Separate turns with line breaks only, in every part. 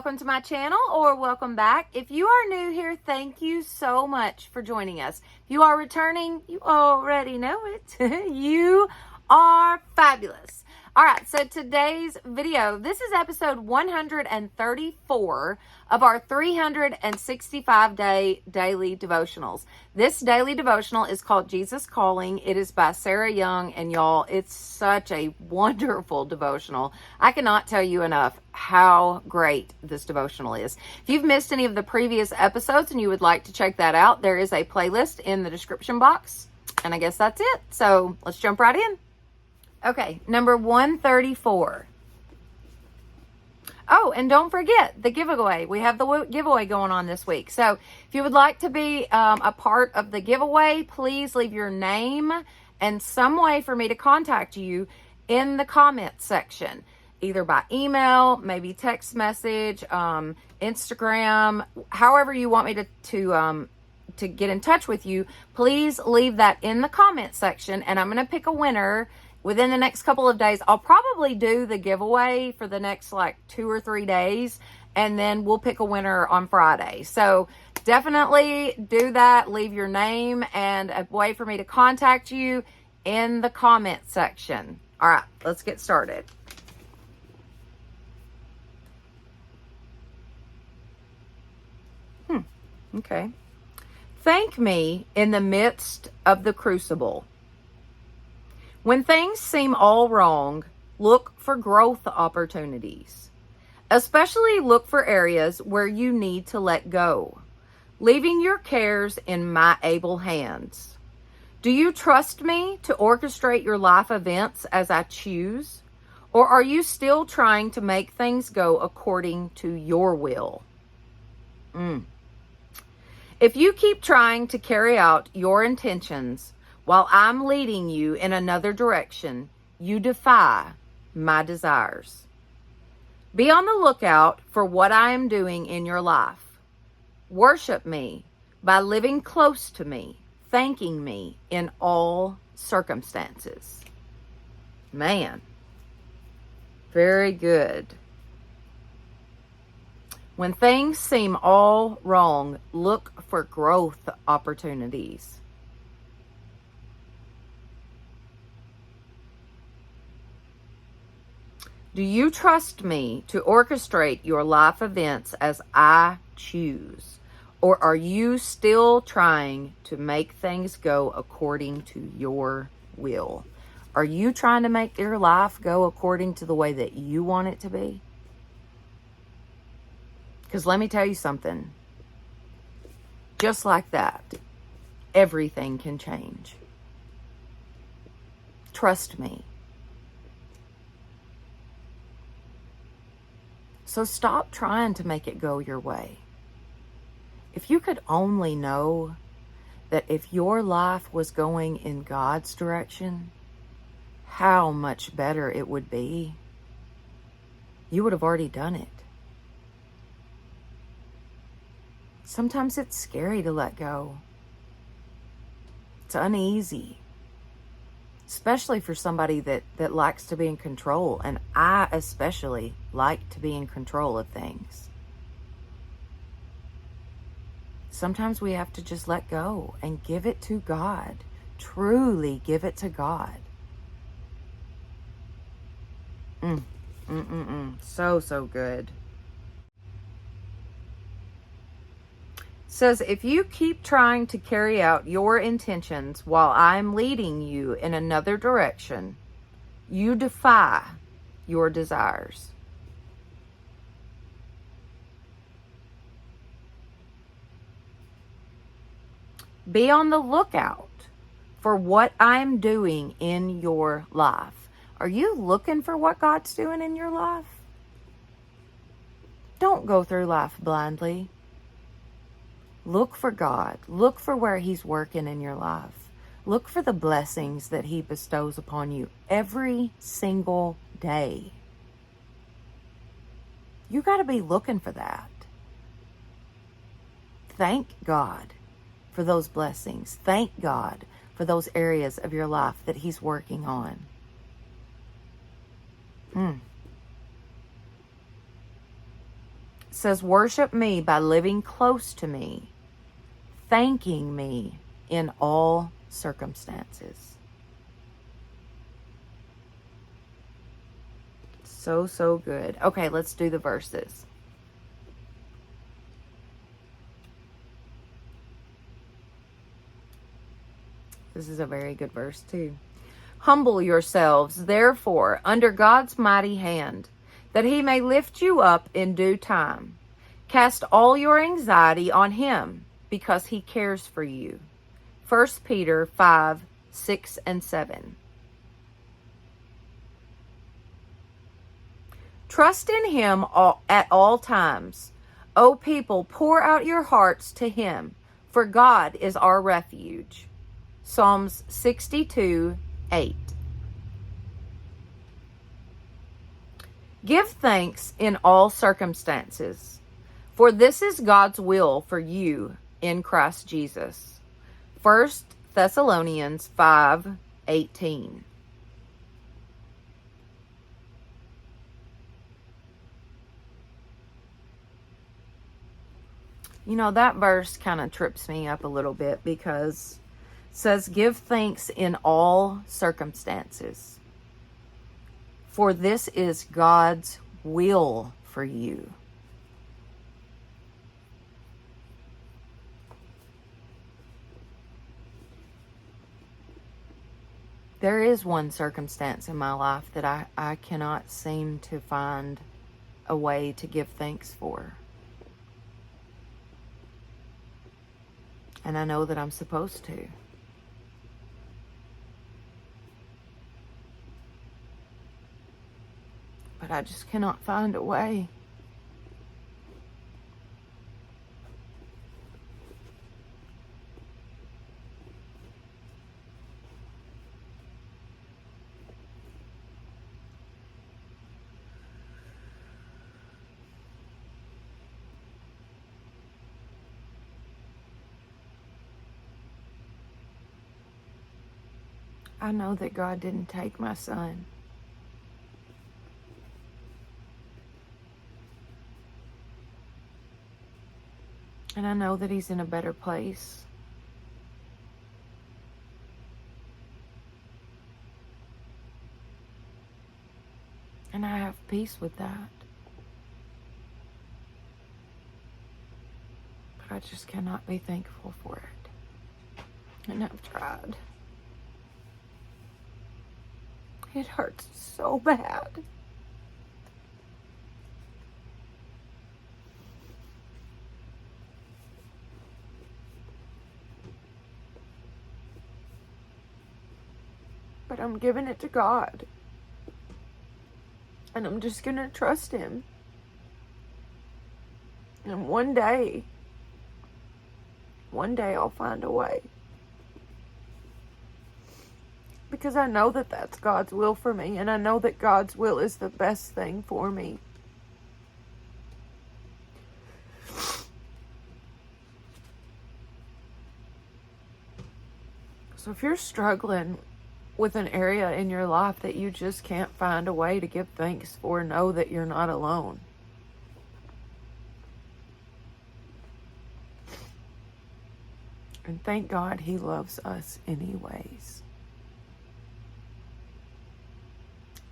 welcome to my channel, or welcome back. If you are new here, thank you so much for joining us. If you are returning, you already know it. You are fabulous. All right, so today's video, this is episode 134 of our 365-day daily devotionals. This daily devotional is called Jesus Calling. It is by Sarah Young, and y'all, it's such a wonderful devotional. I cannot tell you enough how great this devotional is. If you've missed any of the previous episodes and you would like to check that out, there is a playlist in the description box, and I guess that's it. So let's jump right in. Okay, number 134. Oh, and don't forget the giveaway. We have the giveaway going on this week. So if you would like to be a part of the giveaway, please leave your name and some way for me to contact you in the comments section, either by email, maybe text message, Instagram, however you want me to get in touch with you. Please leave that in the comment section, and I'm going to pick a winner within the next couple of days. I'll probably do the giveaway for the next 2 or 3 days, and then we'll pick a winner on Friday. So definitely do that. Leave your name and a way for me to contact you in the comment section. All right, let's get started. Okay. Thank me in the midst of the crucible. When things seem all wrong, look for growth opportunities. Especially look for areas where you need to let go, leaving your cares in my able hands. Do you trust me to orchestrate your life events as I choose? Or are you still trying to make things go according to your will? If you keep trying to carry out your intentions while I'm leading you in another direction, you defy my desires. Be on the lookout for what I am doing in your life. Worship me by living close to me, thanking me in all circumstances. Man, very good. When things seem all wrong, look for growth opportunities. Do you trust me to orchestrate your life events as I choose? Or are you still trying to make things go according to your will? Are you trying to make your life go according to the way that you want it to be? Because let me tell you something. Just like that, everything can change. Trust me. So stop trying to make it go your way. If you could only know that if your life was going in God's direction, how much better it would be. You would have already done it. Sometimes it's scary to let go. It's uneasy. Especially for somebody that likes to be in control. And I especially like to be in control of things. Sometimes we have to just let go and give it to God. Truly give it to God. So good. Says, if you keep trying to carry out your intentions while I'm leading you in another direction, you defy your desires. Be on the lookout for what I'm doing in your life. Are you looking for what God's doing in your life? Don't go through life blindly. Look for God. Look for where He's working in your life. Look for the blessings that He bestows upon you every single day. You got to be looking for that. Thank God for those blessings. Thank God for those areas of your life that He's working on. says, worship me by living close to me, thanking me in all circumstances. So, so good. Okay, let's do the verses. This is a very good verse too. Humble yourselves, therefore, under God's mighty hand, that he may lift you up in due time. Cast all your anxiety on him, because he cares for you. 1 Peter 5, 6, and 7. Trust in him at all times. O people, pour out your hearts to him, for God is our refuge. Psalms 62, 8. Give thanks in all circumstances, for this is God's will for you in Christ Jesus. 1 Thessalonians 5, 18. You know, that verse kind of trips me up a little bit because it says, give thanks in all circumstances, for this is God's will for you. There is one circumstance in my life that I cannot seem to find a way to give thanks for. And I know that I'm supposed to. But I just cannot find a way. I know that God didn't take my son. And I know that he's in a better place. And I have peace with that. But I just cannot be thankful for it. And I've tried. It hurts so bad. But I'm giving it to God. And I'm just going to trust him. And one day I'll find a way. Because I know that that's God's will for me. And I know that God's will is the best thing for me. So if you're struggling with an area in your life that you just can't find a way to give thanks for, know that you're not alone. And thank God he loves us anyways.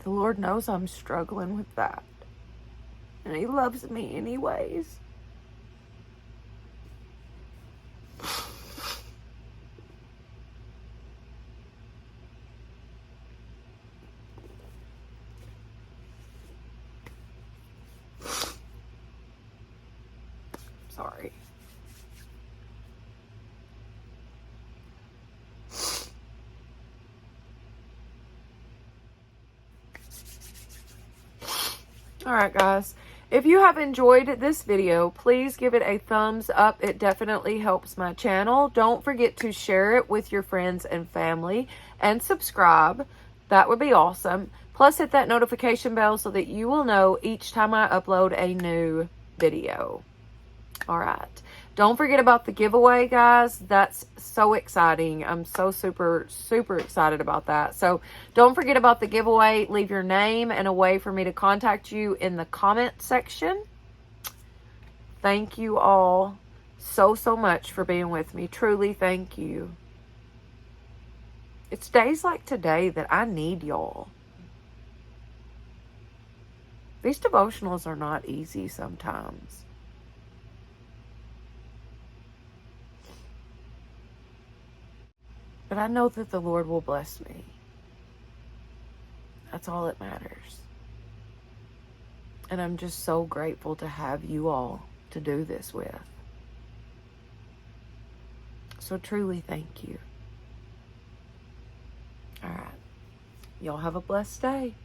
The Lord knows I'm struggling with that. And he loves me anyways. Sorry. Alright guys, if you have enjoyed this video, please give it a thumbs up. It definitely helps my channel. Don't forget to share it with your friends and family and subscribe. That would be awesome. Plus hit that notification bell so that you will know each time I upload a new video. Alright. Don't forget about the giveaway, guys. That's so exciting. I'm so super, super excited about that. So don't forget about the giveaway. Leave your name and a way for me to contact you in the comment section. Thank you all so much for being with me. Truly, thank you. It's days like today that I need y'all. These devotionals are not easy sometimes. But I know that the Lord will bless me. That's all that matters. And I'm just so grateful to have you all to do this with. So truly, thank you. All right. Y'all have a blessed day.